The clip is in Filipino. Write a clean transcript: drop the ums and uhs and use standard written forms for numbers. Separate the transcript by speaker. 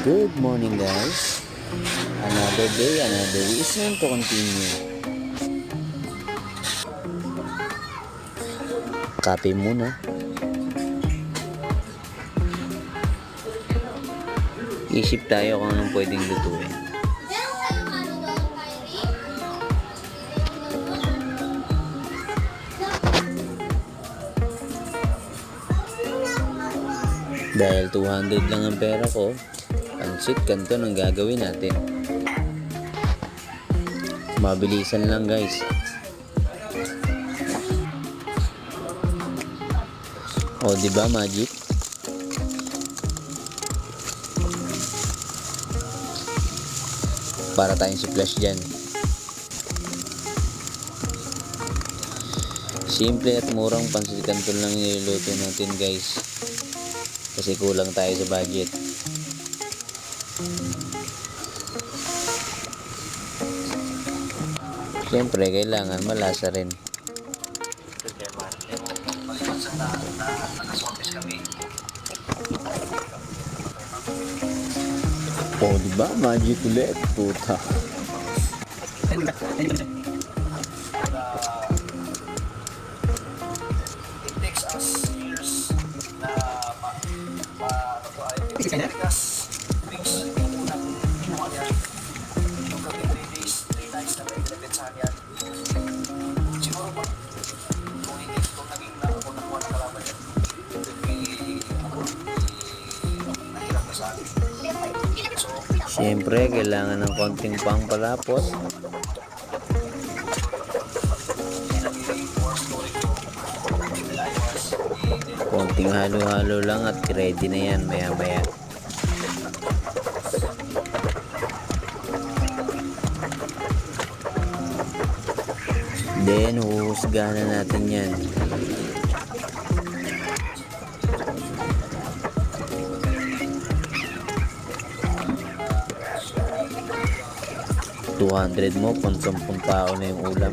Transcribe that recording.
Speaker 1: Good morning guys. Another day, another reason to continue. Kape muna. Isip tayo kung anong pwedeng lutuin. Dahil 200 lang ang pera ko, pansit kanto ang gagawin natin. Mabilisan lang guys. O diba magic? Para tayong splash dyan. Simple at murang pansit kanto lang niluluto natin guys. Kasi kulang tayo sa budget. Siyempre, kailangan malasa rin. Oh, diba? Magic ulit. Puta.
Speaker 2: It takes us years na Pilipinas things yung unang ginawa niya yung kami 3 days 3 nights na may pinagpetsahan yan siguro pa kung naging na ako nakuha na kalaban yan nahirap na sa akin so
Speaker 1: Siyempre, kailangan ng konting pangpalapot. Konting halo-halo lang at ready na yan maya-maya. Then, huhusgahan na natin yan. $200 mo kung 10 tao na yung ulam.